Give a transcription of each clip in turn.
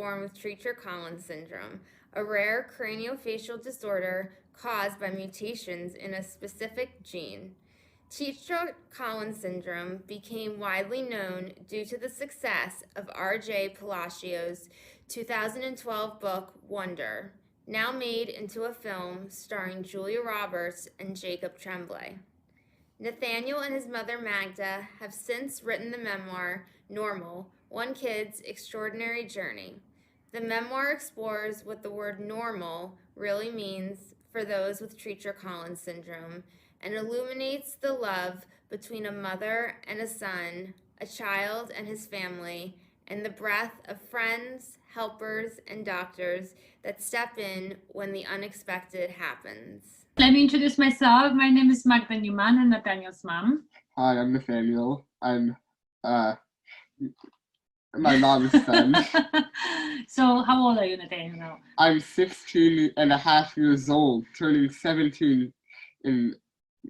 born with Treacher Collins syndrome, a rare craniofacial disorder caused by mutations in a specific gene. Treacher Collins syndrome became widely known due to the success of R.J. Palacio's 2012 book Wonder, now made into a film starring Julia Roberts and Jacob Tremblay. Nathaniel and his mother Magda have since written the memoir Normal, One Kid's Extraordinary Journey. The memoir explores what the word normal really means for those with Treacher Collins syndrome and illuminates the love between a mother and a son, a child and his family, and the breadth of friends, helpers, and doctors that step in when the unexpected happens. Let me introduce myself. My name is Magda Newman and Nathaniel's mom. Hi, I'm Nathaniel. I'm my mom's son. So how old are you, Nathaniel, now? I'm 16 and a half years old, turning 17 in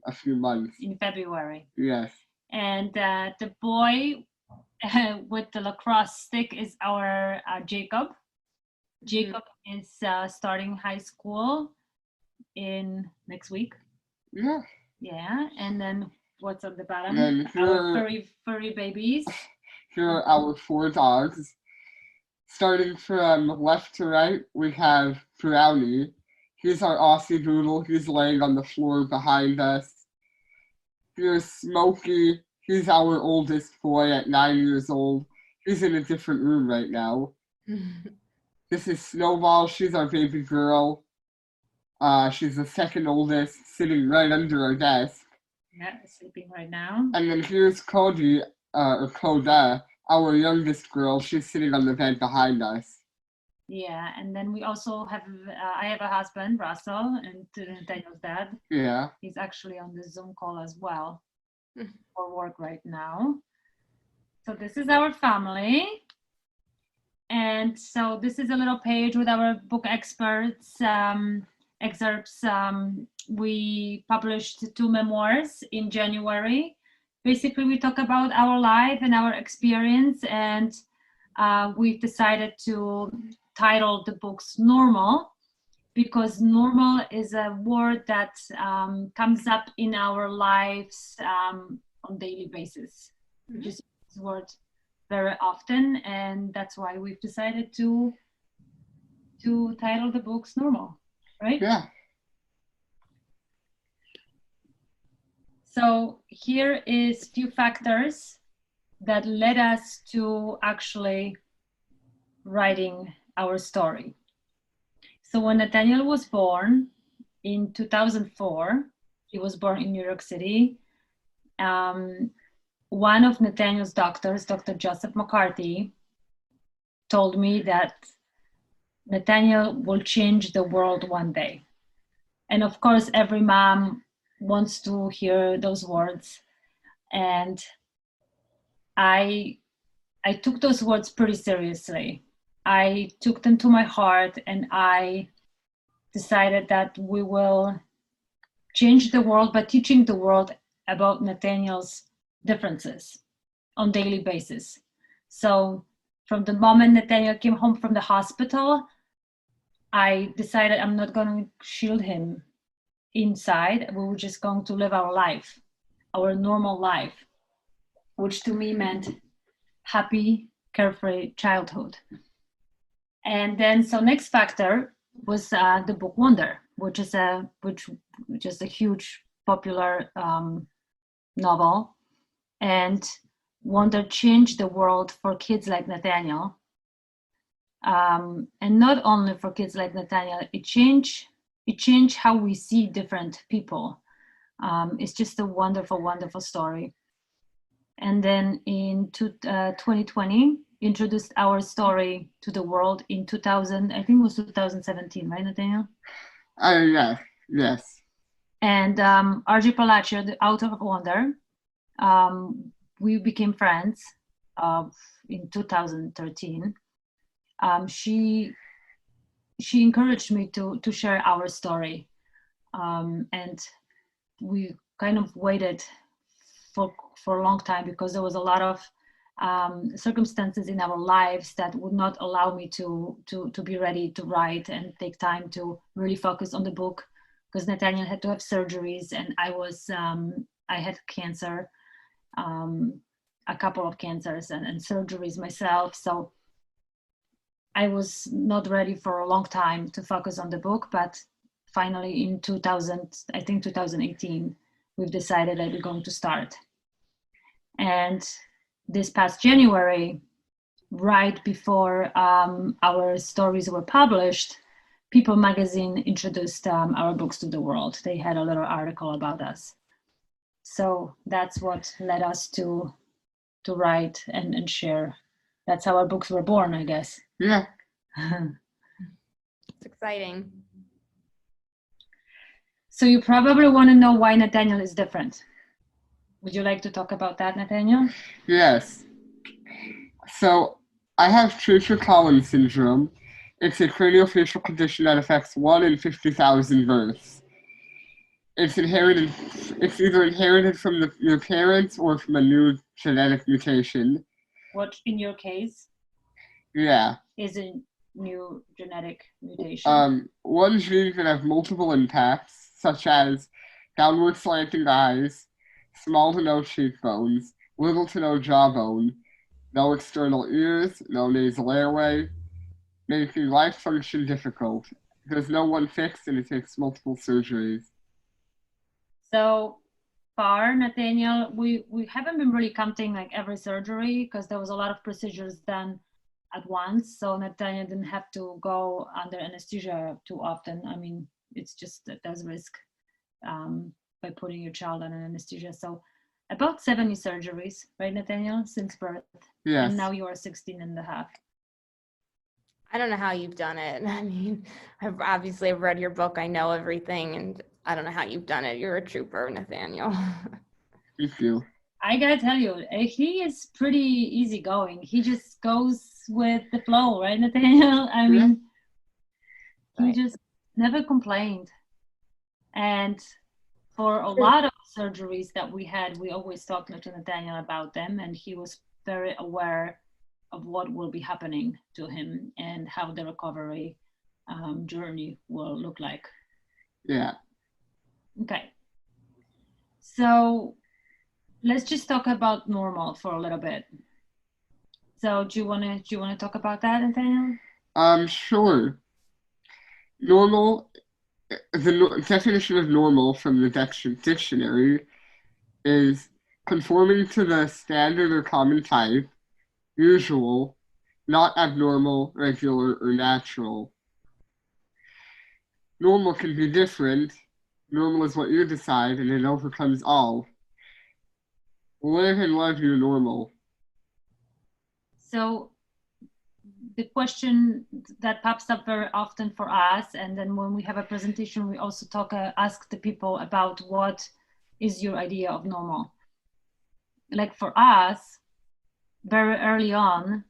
a few months. In February. Yes. And the boy with the lacrosse stick is our Jacob. Jacob is starting high school in next week. Yeah. Yeah, and then what's on the bottom? And then Our furry babies. Here are our 4 dogs. Starting from left to right, we have Brownie. He's our Aussie Doodle. He's laying on the floor behind us. Here's Smokey. He's our oldest boy at 9 years old. He's in a different room right now. This is Snowball. She's our baby girl. She's the second oldest, sitting right under our desk. Yeah, sleeping right now. And then here's Cody, or Coda, our youngest girl. She's sitting on the bed behind us. Yeah, and then we also have, I have a husband, Russell, and Nathaniel's dad. Yeah. He's actually on the Zoom call as well for work right now. So this is our family. And so this is a little page with our book experts, excerpts. We published 2 memoirs in January. Basically, we talk about our life and our experience, and we've decided to title the books Normal, because normal is a word that comes up in our lives on daily basis. We just use this word very often, and that's why we've decided to title the books Normal, right? Yeah. So here is few factors that led us to actually writing our story. So when Nathaniel was born in 2004, he was born in New York City. One of Nathaniel's doctors, Dr. Joseph McCarthy, told me that Nathaniel will change the world one day. And of course, every mom wants to hear those words. And I took those words pretty seriously. I took them to my heart, and I decided that we will change the world by teaching the world about Nathaniel's differences on a daily basis. So from the moment Nathaniel came home from the hospital, I decided I'm not going to shield him inside. We were just going to live our life, our normal life, which to me meant happy, carefree childhood. And then, so next factor was the book Wonder, which is a huge popular novel. And Wonder changed the world for kids like Nathaniel. And not only for kids like Nathaniel, it changed how we see different people. It's just a wonderful, wonderful story. And then in 2020, introduced our story to the world in 2000, I think it was 2017, right, Nathaniel? Yes. And R.J. Palacio, the author of Wonder, we became friends in 2013. She encouraged me to share our story, and we kind of waited for a long time because there was a lot of circumstances in our lives that would not allow me to be ready to write and take time to really focus on the book, because Nathaniel had to have surgeries, and I had cancer, a couple of cancers and surgeries myself. So I was not ready for a long time to focus on the book, but finally in 2018, we've decided that we're going to start. And this past January, right before our stories were published, People magazine introduced our books to the world. They had a little article about us. So that's what led us to write and share. That's how our books were born, I guess. Yeah. It's exciting. So you probably want to know why Nathaniel is different. Would you like to talk about that, Nathaniel? Yes. So I have Treacher Collins syndrome. It's a craniofacial condition that affects 1 in 50,000 births. It's inherited. It's either inherited from your parents or from a new genetic mutation. What, in your case, Yeah. is a new genetic mutation? One gene can have multiple impacts, such as downward slanting eyes, small to no cheekbones, little to no jawbone, no external ears, no nasal airway, making life function difficult. There's no one fix, and it takes multiple surgeries. So far, Nathaniel, we haven't been really counting like every surgery, because there was a lot of procedures done at once. So Nathaniel didn't have to go under anesthesia too often. I mean, it's just that there's risk by putting your child under anesthesia. So about 70 surgeries, right, Nathaniel, since birth? Yes. And now you are 16 and a half. I don't know how you've done it. I mean, I've read your book. I know everything, and I don't know how you've done it. You're a trooper, Nathaniel. Thank you. I gotta tell you, he is pretty easygoing. He just goes with the flow, right, Nathaniel? I mean, he just never complained. And for a lot of surgeries that we had, we always talked to Nathaniel about them, and he was very aware of what will be happening to him and how the recovery journey will look like. Yeah. Okay. So let's just talk about normal for a little bit. So do you want to talk about that, Nathaniel? Sure. Normal, the definition of normal from the dictionary is conforming to the standard or common type, usual, not abnormal, regular, or natural. Normal can be different. Normal is what you decide, and it overcomes all. Live and love your normal. So the question that pops up very often for us, and then when we have a presentation, we also ask the people about what is your idea of normal. Like for us, very early on,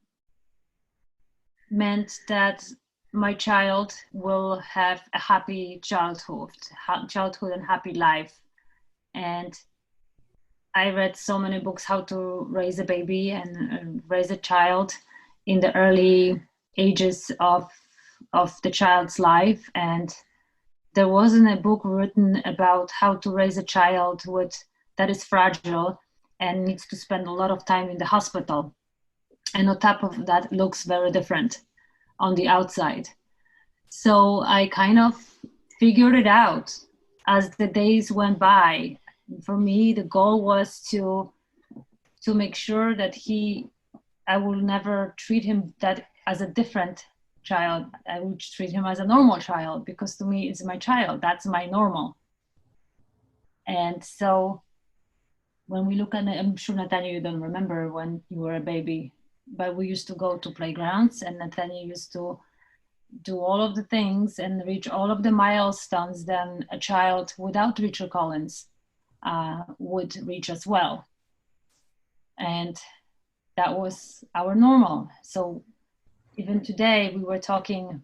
meant that my child will have a happy childhood and happy life. And I read so many books how to raise a baby and raise a child in the early ages of the child's life. And there wasn't a book written about how to raise a child that is fragile and needs to spend a lot of time in the hospital. And on top of that, looks very different on the outside. So I kind of figured it out as the days went by. For me, the goal was to make sure that I will never treat him that as a different child. I would treat him as a normal child, because to me, it's my child. That's my normal. And so when we look at it, I'm sure, Nathaniel, you don't remember when you were a baby, but we used to go to playgrounds, and Nathaniel used to do all of the things and reach all of the milestones that a child without Treacher Collins would reach as well. And that was our normal. So even today, we were talking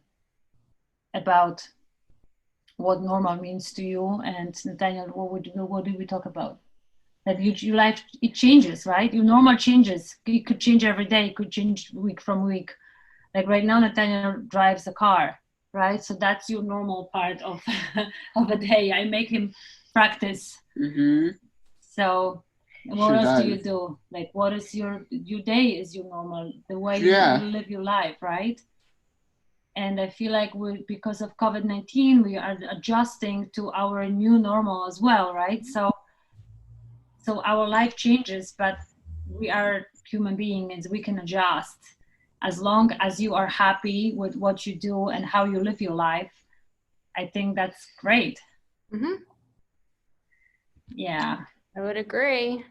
about what normal means to you. And Nathaniel, what did we talk about? that your life, it changes, right? Your normal changes. It could change every day. It could change week from week. Like right now, Nathaniel drives a car, right? So that's your normal part of of a day. I make him practice. Mm-hmm. So what else do you do? Like, what is your day is your normal, the way you live your life, right? And I feel like because of COVID-19, we are adjusting to our new normal as well, right? So our life changes, but we are human beings, we can adjust. As long as you are happy with what you do and how you live your life, I think that's great. Mm-hmm. Yeah. I would agree.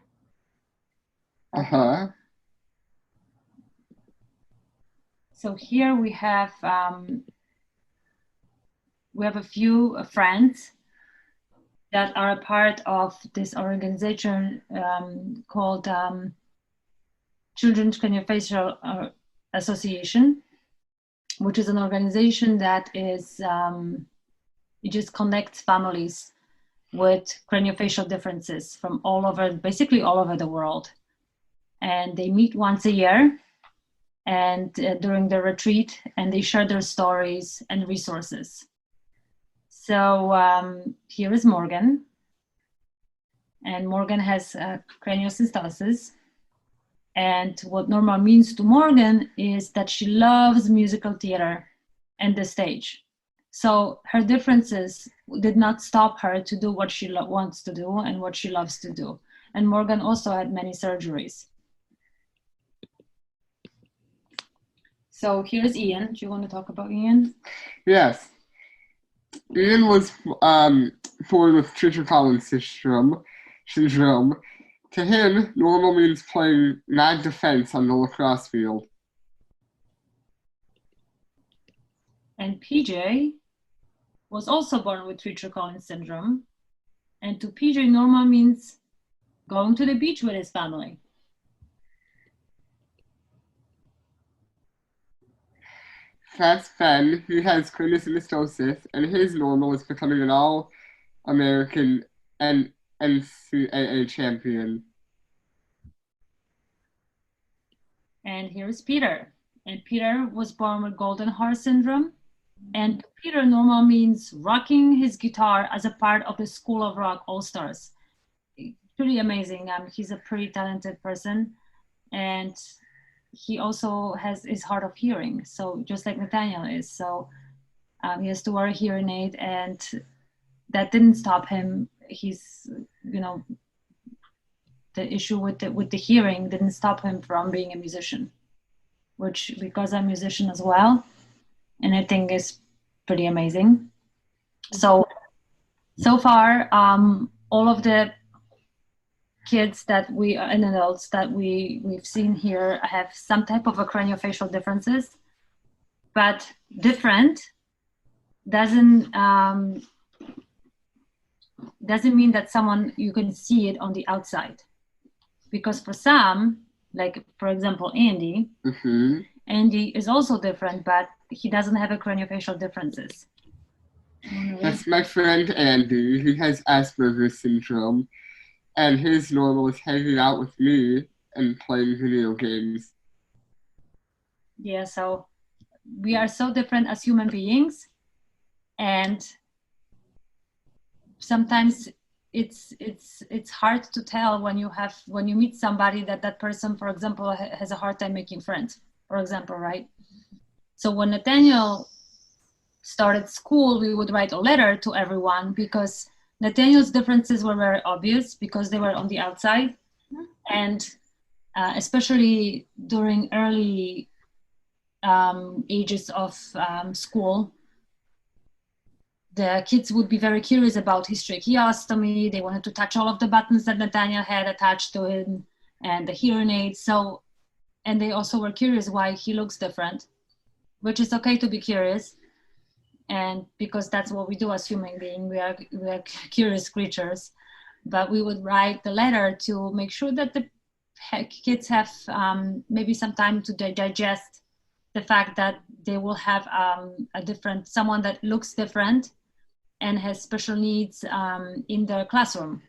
Uh-huh. So here we have a few friends that are a part of this organization called Children's Craniofacial Association, which is an organization that is it just connects families with craniofacial differences from basically all over the world. And they meet once a year and during the retreat, and they share their stories and resources. So here is Morgan, and Morgan has craniosystosis. And what normal means to Morgan is that she loves musical theater and the stage. So her differences did not stop her to do what she wants to do and what she loves to do. And Morgan also had many surgeries. So here's Ian. Do you want to talk about Ian? Yes. Ian was born with Treacher Collins syndrome. To him, normal means playing Magda fence on the lacrosse field. And PJ was also born with Treacher Collins syndrome. And to PJ, normal means going to the beach with his family. That's Ben. He has craniosystosis, and his normal is becoming an All-American and NCAA champion. And here's Peter. And Peter was born with golden horse syndrome. And Peter, normal means rocking his guitar as a part of the School of Rock All-Stars. Pretty amazing. He's a pretty talented person. And he also is hard of hearing. So just like Nathaniel is. So he has to wear a hearing aid, and that didn't stop him. He's, the issue with the hearing didn't stop him from being a musician, which, because I'm a musician as well, and I think is pretty amazing. So far, all of the kids and adults that we've seen here have some type of a craniofacial differences, but different doesn't mean that you can see it on the outside. Because for some, like for example, Andy, Mm-hmm. Andy is also different, but he doesn't have a craniofacial differences. That's my friend Andy. He has Asperger's syndrome, and his normal is hanging out with me and playing video games. Yeah, so we are so different as human beings, and sometimes it's hard to tell when you meet somebody that person, for example, has a hard time making friends, for example, right? So when Nathaniel started school, we would write a letter to everyone because Nathaniel's differences were very obvious because they were on the outside. And especially during early ages of school, the kids would be very curious about his tracheostomy. They wanted to touch all of the buttons that Nathaniel had attached to him and the hearing aids. So, and they also were curious why he looks different, which is okay to be curious. And because that's what we do as human beings, we are curious creatures. But we would write the letter to make sure that the kids have maybe some time to digest the fact that they will have someone that looks different and has special needs in their classroom.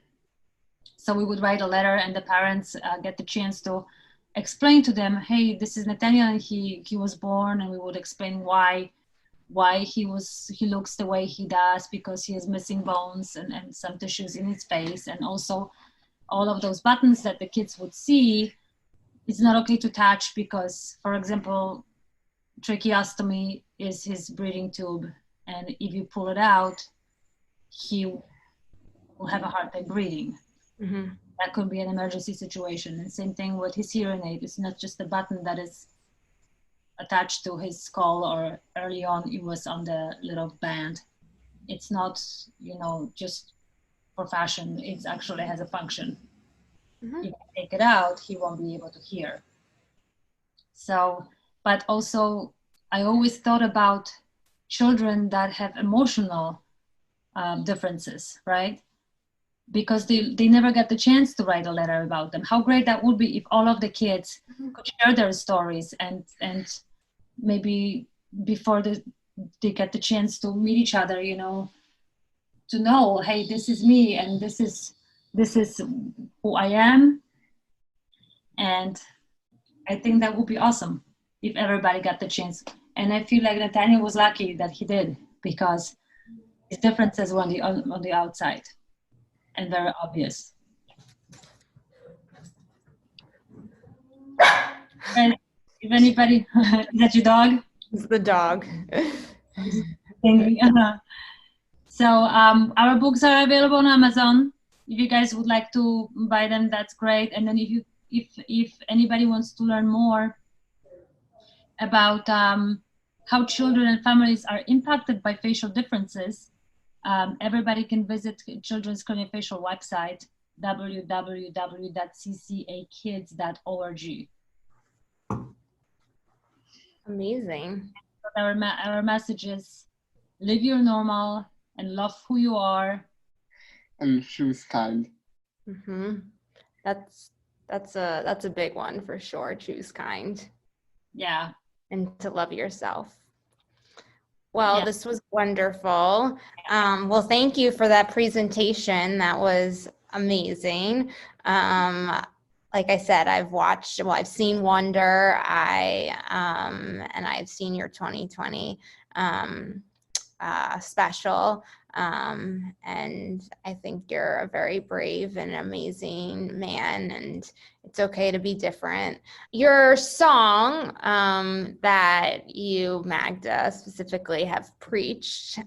So we would write a letter, and the parents get the chance to explain to them, hey, this is Nathaniel, and he was born, and we would explain why he looks the way he does, because he has missing bones and some tissues in his face. And also all of those buttons that the kids would see, it's not okay to touch because, for example, tracheostomy is his breathing tube, and if you pull it out, he will have a hard time breathing. Mm-hmm. That could be an emergency situation. And same thing with his hearing aid. It's not just a button that is attached to his skull, or early on it was on the little band. It's not, just for fashion. It actually has a function. Mm-hmm. If you take it out, he won't be able to hear. So, but also I always thought about children that have emotional differences, right? Because they never get the chance to write a letter about them. How great that would be if all of the kids could share their stories, and maybe before they get the chance to meet each other, to know, hey, this is me, and this is who I am. And I think that would be awesome if everybody got the chance. And I feel like Nathaniel was lucky that he did, because his differences were on the outside and very obvious. And if anybody, is that your dog? It's the dog. So our books are available on Amazon. If you guys would like to buy them, that's great. And then if anybody wants to learn more about how children and families are impacted by facial differences, everybody can visit Children's Craniofacial website, www.ccakids.org. Amazing. Our message is live your normal and love who you are. And choose kind. Mm-hmm. That's a big one for sure. Choose kind. Yeah. And to love yourself. Well, yeah. This was wonderful. Well, thank you for that presentation. That was amazing. Like I said, I've seen Wonder. And I've seen your 2020 special. And I think you're a very brave and amazing man, and it's okay to be different. Your song that you, Magda, specifically have preached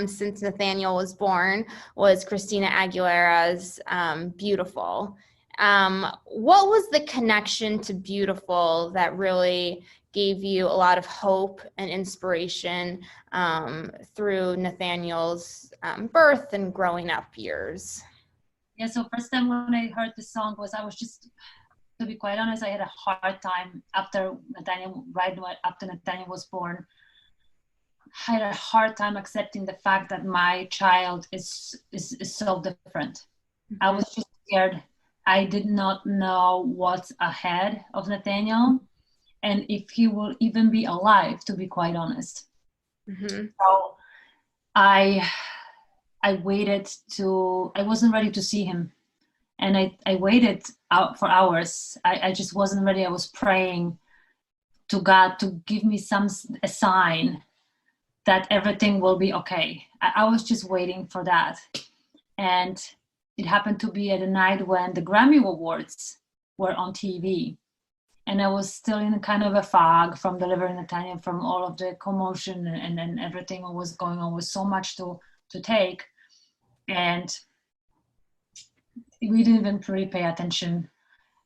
since Nathaniel was born was Christina Aguilera's Beautiful. What was the connection to Beautiful that really gave you a lot of hope and inspiration through Nathaniel's birth and growing up years? Yeah, so first time when I heard the song to be quite honest, I had a hard time after Nathaniel was born. I had a hard time accepting the fact that my child is so different. Mm-hmm. I was just scared. I did not know what's ahead of Nathaniel, and if he will even be alive, to be quite honest. Mm-hmm. So I waited I wasn't ready to see him. And I waited out for hours. I just wasn't ready. I was praying to God to give me a sign that everything will be okay. I was just waiting for that. And it happened to be at a night when the Grammy Awards were on TV. And I was still in kind of a fog from delivering Nathaniel, from all of the commotion and everything that was going on. Was so much to take. And we didn't even really pay attention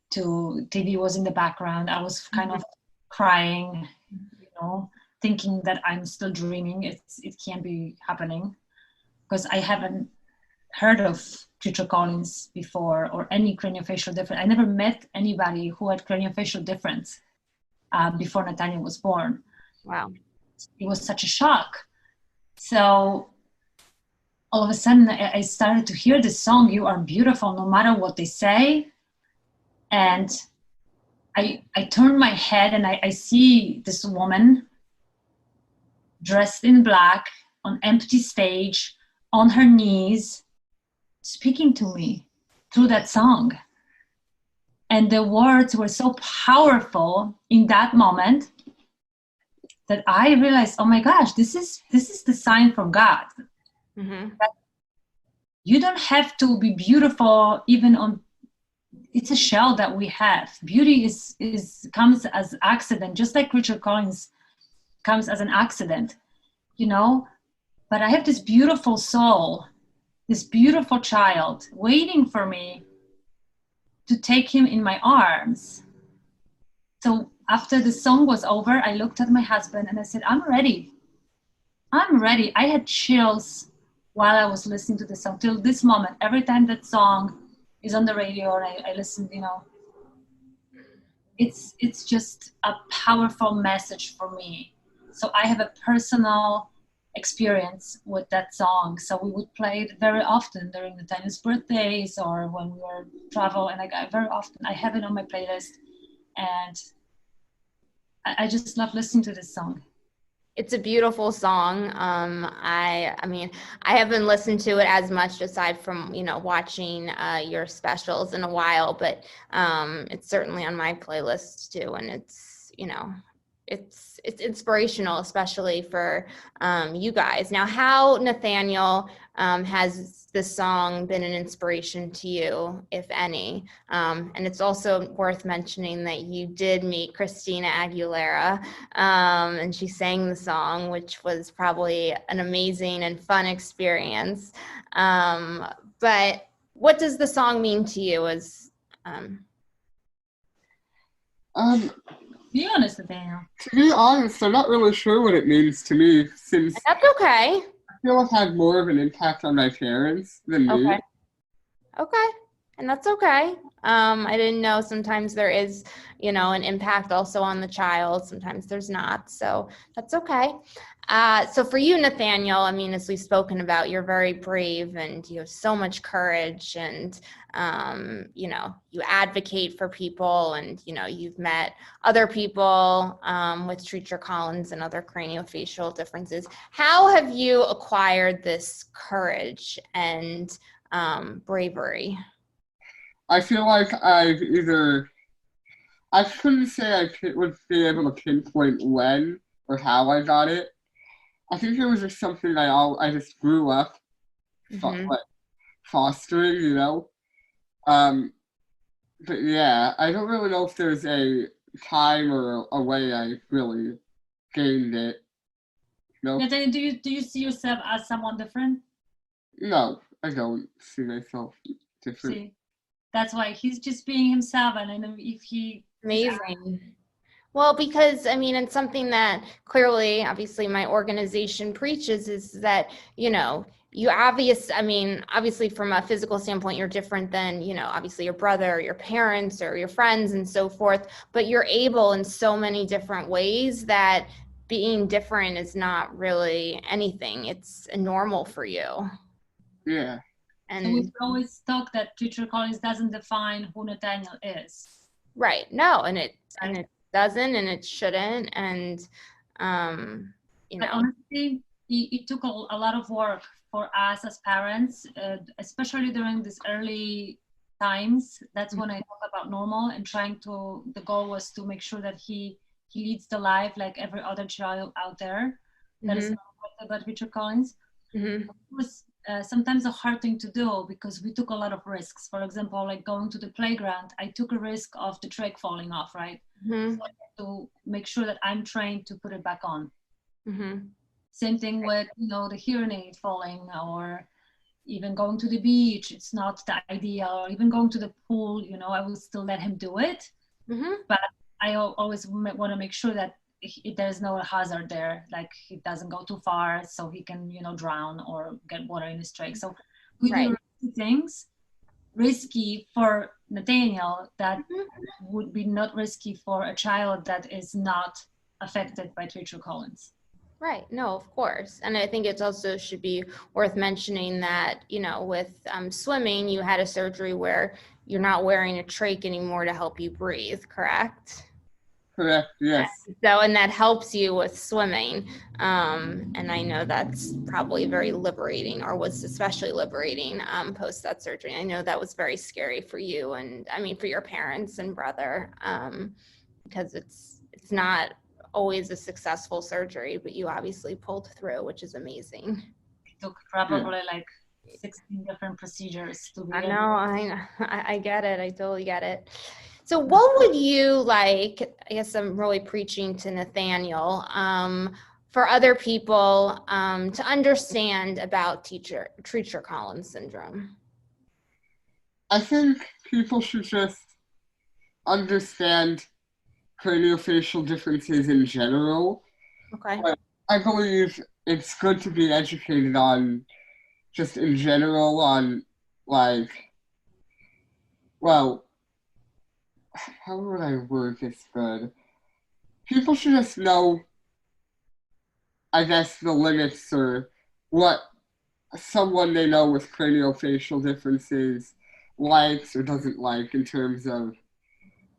to TV. Was in the background. I was kind of crying, thinking that I'm still dreaming. It can't be happening, because I haven't heard of Treacher Collins before, or any craniofacial difference. I never met anybody who had craniofacial difference before Nathaniel was born. Wow. It was such a shock. So all of a sudden I started to hear this song, You Are Beautiful, no matter what they say. And I turned my head and I see this woman dressed in black on empty stage, on her knees, speaking to me. through that song. And the words were so powerful in that moment that I realized, oh my gosh, this is the sign from God. Mm-hmm. That you don't have to be beautiful even on, it's a shell that we have. Beauty comes as accident, just like Treacher Collins comes as an accident, you know. But I have this beautiful soul, this beautiful child waiting for me to take him in my arms. So after the song was over, I looked at my husband and I said, I'm ready. I had chills while I was listening to the song till this moment. Every time that song is on the radio or I listen, you know, it's just a powerful message for me. So I have a personal experience with that song. So we would play it very often during Nathaniel's birthdays or when we were travel, and very often I have it on my playlist, and I just love listening to this song. It's a beautiful song. I mean, I haven't listened to it as much aside from, you know, watching your specials in a while, but it's certainly on my playlist too. And it's, you know, it's inspirational, especially for you guys. Now, how, Nathaniel, has this song been an inspiration to you, if any? And it's also worth mentioning that you did meet Christina Aguilera, and she sang the song, which was probably an amazing and fun experience. But what does the song mean to you? As Be honest, Nathaniel. To be honest, I'm not really sure what it means to me, since that's okay. I feel it had more of an impact on my parents than me. Okay. And that's okay. I didn't know sometimes there is, you know, an impact also on the child. Sometimes there's not. So that's okay. So for you, Nathaniel, I mean, as we've spoken about, you're very brave and you have so much courage, and, you know, you advocate for people, and, you know, you've met other people with Treacher Collins and other craniofacial differences. How have you acquired this courage and bravery? I feel like I couldn't say I would be able to pinpoint when or how I got it. I think it was just something I just grew up like fostering, you know. But yeah, I don't really know if there's a time or a way I really gained it. You know? Nathaniel, do you see yourself as someone different? No, I don't see myself different. See, that's why he's just being himself, and if he amazing. Well, because I mean, it's something that clearly, obviously, my organization preaches is that, you know, obviously from a physical standpoint, you're different than, you know, obviously your brother or your parents or your friends and so forth, but you're able in so many different ways that being different is not really anything. It's normal for you. Yeah. And so we've always talked that Treacher Collins doesn't define who Nathaniel is. Right. No, and it doesn't, and it shouldn't, and you know, but honestly, it took a lot of work for us as parents, especially during these early times. That's when I talk about normal and the goal was to make sure that he leads the life like every other child out there that is not about Treacher Collins. It was sometimes a hard thing to do because we took a lot of risks. For example, like going to the playground, I took a risk of the trach falling off, right? So I had to make sure that I'm trained to put it back on. Same thing with, you know, the hearing aid falling, or even going to the beach. It's not the ideal, or even going to the pool, you know, I will still let him do it. But I always want to make sure that there's no hazard there, like he doesn't go too far so he can, you know, drown or get water in his trach. So we do risky things, risky for Nathaniel that would be not risky for a child that is not affected by Treacher Collins. Right. No, of course. And I think it also should be worth mentioning that, you know, with swimming, you had a surgery where you're not wearing a trach anymore to help you breathe, correct? Correct, yes. So, and that helps you with swimming. And I know that's probably very liberating, or was especially liberating post that surgery. I know that was very scary for you, and I mean for your parents and brother, because it's not always a successful surgery, but you obviously pulled through, which is amazing. It took probably like 16 different procedures to be I know, I get it. I totally get it. So what would you like, I guess I'm really preaching to Nathaniel, for other people to understand about Treacher Collins syndrome? I think people should just understand craniofacial differences in general. Okay. But I believe it's good to be educated on, just in general, on like, well, how would I word this good? People should just know, I guess, the limits or what someone they know with craniofacial differences likes or doesn't like in terms of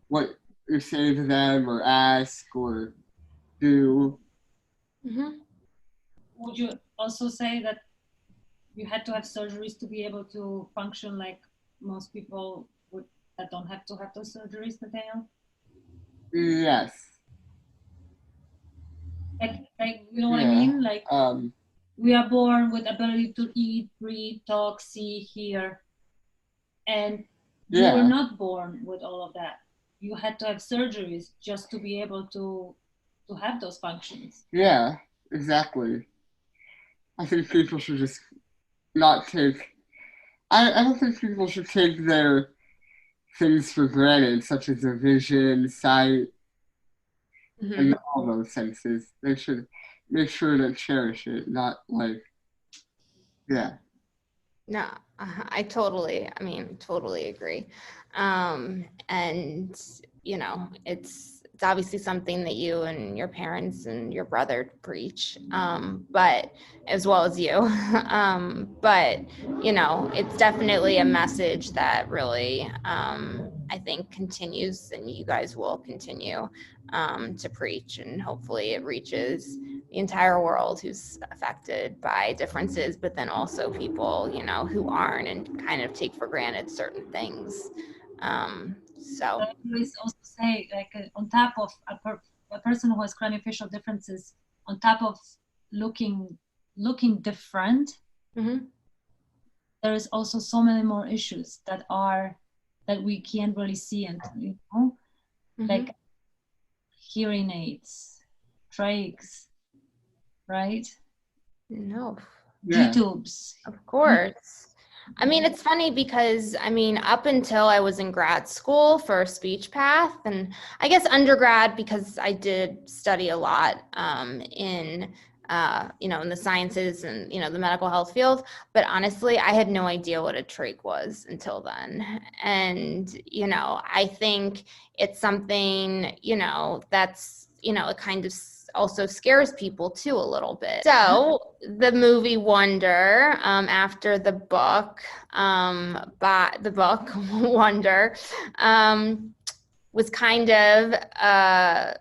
what you say to them or ask or do. Mm-hmm. Would you also say that you had to have surgeries to be able to function like most people would that don't have to have those surgeries, Nathaniel? Yes. Like you know what I mean? Like we are born with ability to eat, breathe, talk, see, hear, and you were not born with all of that. You had to have surgeries just to be able to have those functions. Yeah, exactly. I think people should just not take. I don't think people should take their things for granted, such as their vision, sight, and all those senses. They should make sure to cherish it, not like, yeah. No, I totally agree. And you know, it's obviously something that you and your parents and your brother preach, but as well as you. But you know, it's definitely a message that really, I think continues, and you guys will continue to preach, and hopefully it reaches the entire world who's affected by differences, but then also people, you know, who aren't and kind of take for granted certain things. So I always also say, like, on top of a person who has craniofacial differences, on top of looking different, there is also so many more issues that we can't really see, and you know, like hearing aids, trachs, right? No. G-tubes. Of course. I mean, it's funny because, I mean, up until I was in grad school for speech path, and I guess undergrad, because I did study a lot in, you know, in the sciences and, you know, the medical health field. But honestly, I had no idea what a trach was until then. And, you know, I think it's something, you know, that's, you know, it kind of also scares people too a little bit. So the movie Wonder, after the book, Wonder, was kind of, I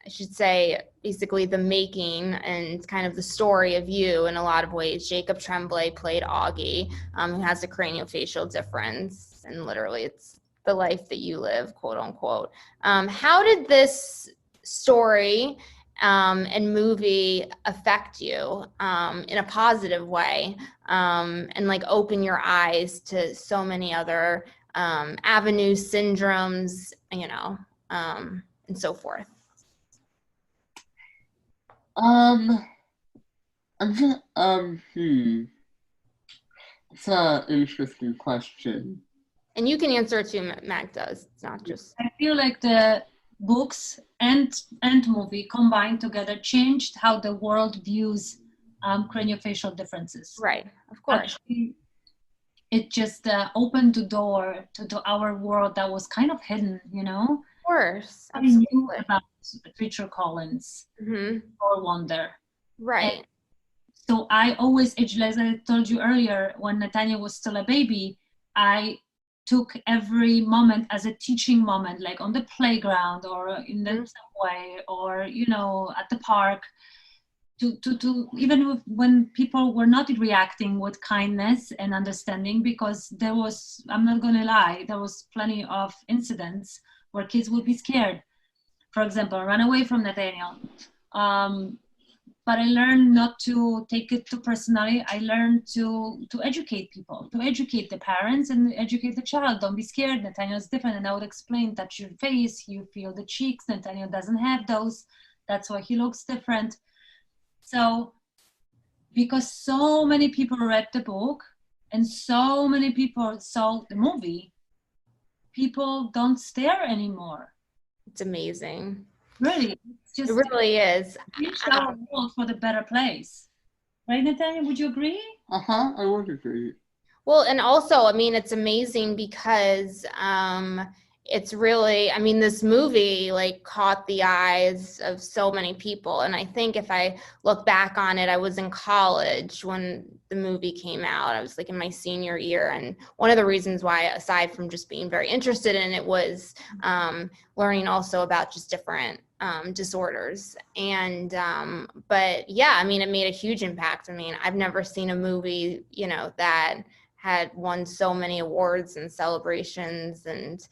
should say, basically the making and kind of the story of you in a lot of ways. Jacob Tremblay played Auggie, who has a craniofacial difference, and literally it's the life that you live, quote unquote. How did this story and movie affect you in a positive way, and like open your eyes to so many other avenues, syndromes, you know, and so forth? I'm just, it's an interesting question. And you can answer it too, Magda. It's not just. I feel like the books and movie combined together changed how the world views craniofacial differences. Right, of course. Actually, it just opened the door to our world that was kind of hidden, you know? Of course. I knew about Treacher Collins or Wonder. Right. And so I always, as I told you earlier, when Nathaniel was still a baby, I took every moment as a teaching moment, like on the playground or in the subway or, you know, at the park, to even when people were not reacting with kindness and understanding, because there was, I'm not going to lie, there was plenty of incidents where kids would be scared. For example, run away from Nathaniel. But I learned not to take it too personally. I learned to educate people, to educate the parents and educate the child. Don't be scared. Nathaniel is different. And I would explain, touch your face, you feel the cheeks. Nathaniel doesn't have those. That's why he looks different. So, because so many people read the book and so many people saw the movie, people don't stare anymore. It's amazing. Really, it's just, it really is. It's our world for the better place. Right, Nathaniel, would you agree? I would agree. Well, and also, I mean, it's amazing because it's really, I mean, this movie like caught the eyes of so many people. And I think if I look back on it, I was in college when the movie came out. I was like in my senior year. And one of the reasons why, aside from just being very interested in it, was learning also about just different disorders. And but yeah, I mean, it made a huge impact. I mean, I've never seen a movie, you know, that had won so many awards and celebrations, and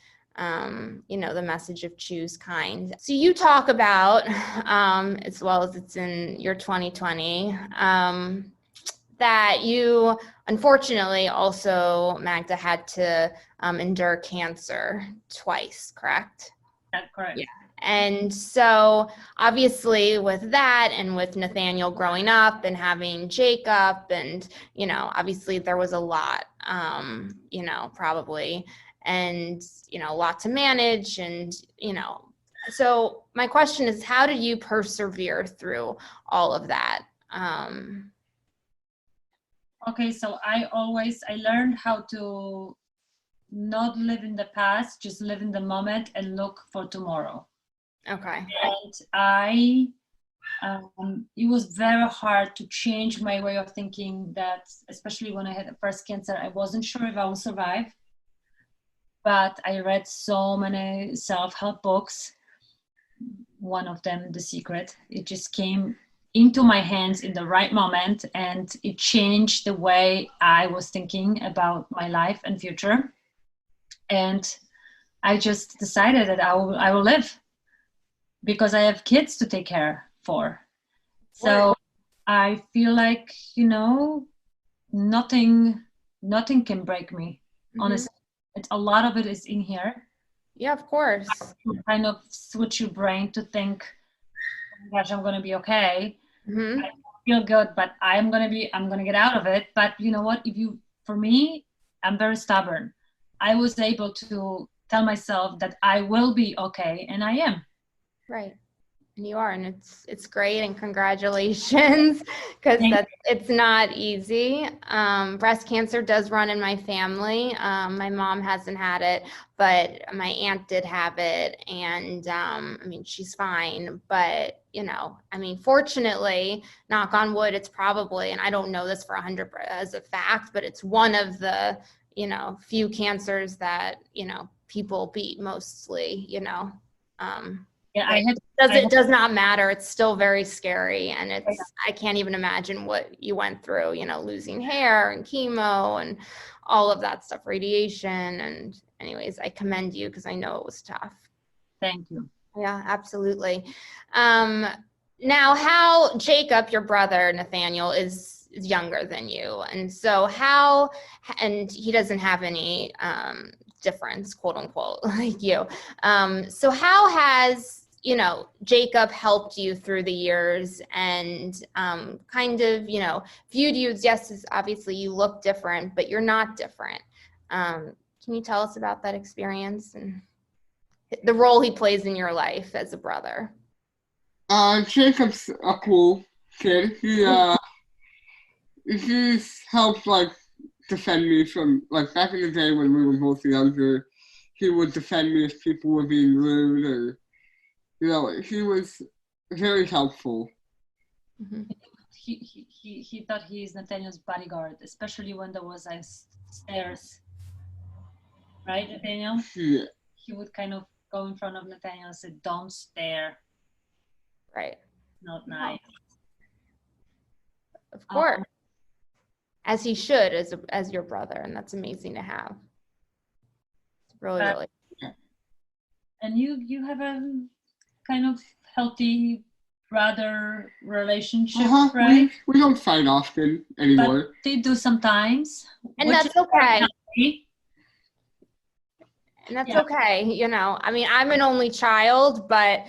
you know, the message of choose kind. So you talk about, as well as it's in your 2020, that you unfortunately also, Magda, had to endure cancer twice, correct? That's correct. Yeah. And so obviously with that, and with Nathaniel growing up and having Jacob, and, you know, obviously there was a lot, you know, probably, and, you know, a lot to manage. And, you know, so my question is, how did you persevere through all of that? Okay, so I learned how to not live in the past, just live in the moment and look for tomorrow. Okay. And it was very hard to change my way of thinking, that especially when I had the first cancer, I wasn't sure if I would survive. But I read so many self-help books. One of them, The Secret, it just came into my hands in the right moment, and it changed the way I was thinking about my life and future. And I just decided that I will live, because I have kids to take care for. So I feel like, you know, nothing can break me. Honestly, a lot of it is in here. Yeah, of course. You kind of switch your brain to think, oh my gosh, I'm going to be okay. I feel good, but I'm going to get out of it. But you know what? For me, I'm very stubborn. I was able to tell myself that I will be okay, and I am. Right. And you are, and it's great, and congratulations, because it's not easy. Breast cancer does run in my family. My mom hasn't had it, but my aunt did have it, and I mean, she's fine. But you know, I mean, fortunately, knock on wood, it's probably, and I don't know this for 100% as a fact, but it's one of the, you know, few cancers that, you know, people beat mostly, you know. Yeah, it does not matter. It's still very scary, and I can't even imagine what you went through, you know, losing hair and chemo and all of that stuff, radiation. And anyways, I commend you, because I know it was tough. Thank you. Yeah, absolutely. Now, how Jacob, your brother Nathaniel, is younger than you, and so and he doesn't have any difference, quote unquote, like you. So how has, you know, Jacob helped you through the years, and kind of, you know, viewed you as, yes, obviously you look different, but you're not different. Can you tell us about that experience and the role he plays in your life as a brother? Jacob's a cool kid. He's helped like defend me from, like, back in the day when we were both younger, he would defend me if people were being rude, or, you know, he was very helpful. He thought he is Nathaniel's bodyguard, especially when there was stairs. right, Nathaniel? Yeah. He would kind of go in front of Nathaniel and say, "Don't stare. Right. Not nice." Of course. As he should, as your brother, and that's amazing to have. It's really, really. And you have a kind of healthy brother relationship, right? We don't fight often anymore. But they do sometimes. And that's okay. And that's okay. You know, I mean, I'm an only child, but,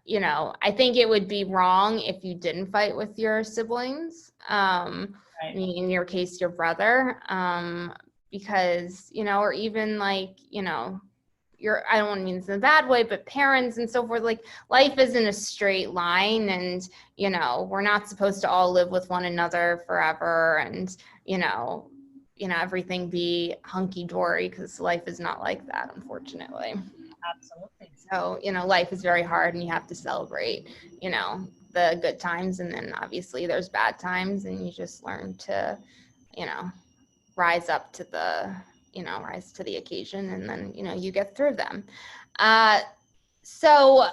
you know, I think it would be wrong if you didn't fight with your siblings. I mean, in your case, your brother, because, you know, or even like, you know, I don't want to mean this in a bad way, but parents and so forth, like life isn't a straight line, and, you know, we're not supposed to all live with one another forever, and, you know, everything be hunky-dory, because life is not like that, unfortunately. Absolutely. So, you know, life is very hard, and you have to celebrate, you know, the good times, and then obviously there's bad times, and you just learn to, you know, rise to the occasion, and then, you know, you get through them. So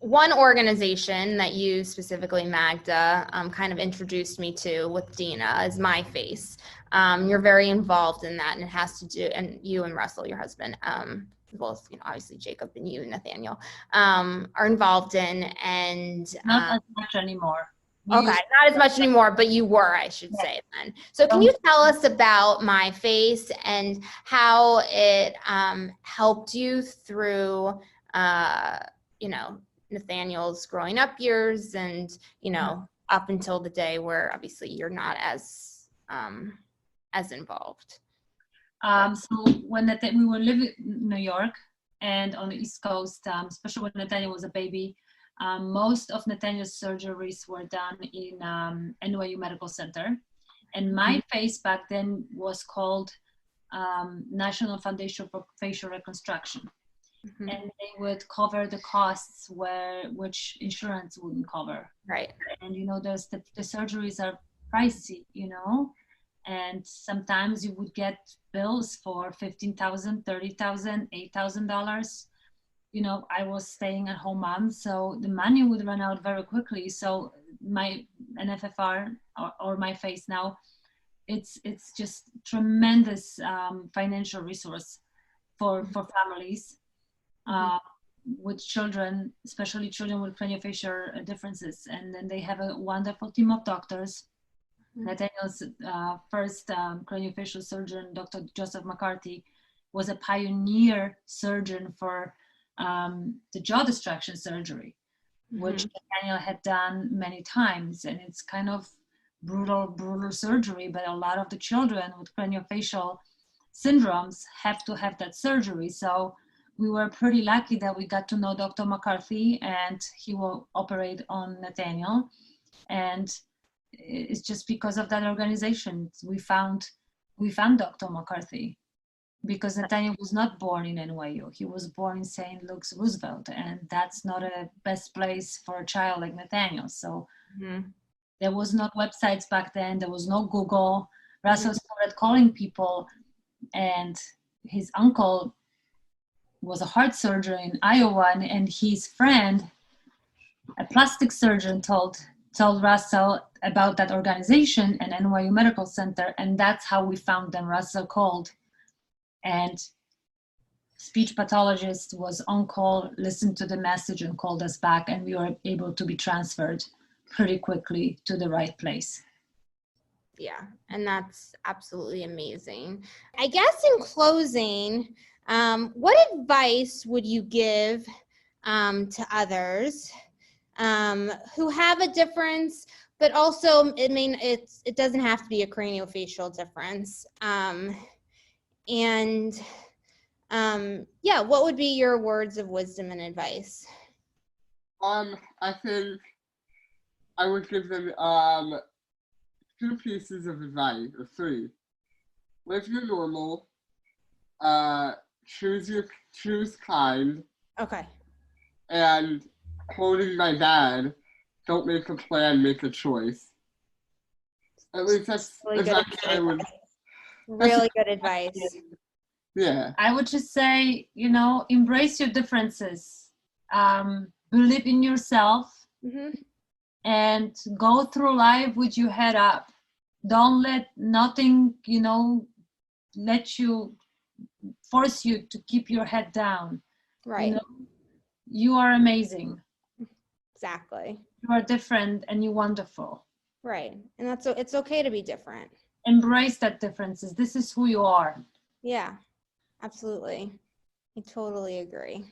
one organization that you specifically, Magda, kind of introduced me to with Dina is My Face. You're very involved in that, and it has to do, and you and Russell, your husband, as well as, you know, obviously Jacob and you, Nathaniel, are involved in, and not as much anymore. Okay, not as much anymore, but you were, I should say then. So can you tell us about My Face and how it helped you through, you know, Nathaniel's growing up years, and, you know, up until the day where obviously you're not as involved? So when we were living in New York and on the East Coast, especially when Nathaniel was a baby, most of Nathaniel's surgeries were done in NYU Medical Center. And My Face back then was called National Foundation for Facial Reconstruction. And they would cover the costs which insurance wouldn't cover. Right. And, you know, the surgeries are pricey, you know, and sometimes you would get bills for $15,000, $30,000, $8,000. You know, I was staying at home mom, so the money would run out very quickly. So my NFFR or My Face now, it's just tremendous financial resource for families with children, especially children with craniofacial differences. And then they have a wonderful team of doctors. Nathaniel's first craniofacial surgeon, Dr. Joseph McCarthy, was a pioneer surgeon for the jaw distraction surgery, which Nathaniel had done many times. And it's kind of brutal surgery, but a lot of the children with craniofacial syndromes have to have that surgery. So we were pretty lucky that we got to know Dr. McCarthy, and he will operate on Nathaniel. And it's just because of that organization we found Dr. McCarthy, because Nathaniel was not born in NYU. He was born in St. Luke's Roosevelt, and that's not a best place for a child like Nathaniel. So there was not websites back then. There was no Google. Russell started calling people, and his uncle was a heart surgeon in Iowa, and his friend, a plastic surgeon, told Russell about that organization and NYU Medical Center, and that's how we found them. Russell called, and speech pathologist was on call, listened to the message and called us back, and we were able to be transferred pretty quickly to the right place. Yeah, and that's absolutely amazing. I guess in closing, what advice would you give to others who have a difference, but also, I mean, it doesn't have to be a craniofacial difference. Yeah, what would be your words of wisdom and advice? I think I would give them 2 pieces of advice, or 3. Live your normal, choose kind. Okay. And quoting my dad, don't make a plan, make a choice. At least that's really good exactly I would. Really good advice. Yeah. I would just say, you know, embrace your differences. Believe in yourself and go through life with your head up. Don't let nothing, you know, let you force you to keep your head down. Right. You know, you are amazing. Exactly. You are different and you're wonderful. Right. And it's okay to be different. Embrace that differences. This is who you are. Yeah, absolutely. I totally agree.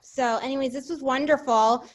So anyways, this was wonderful.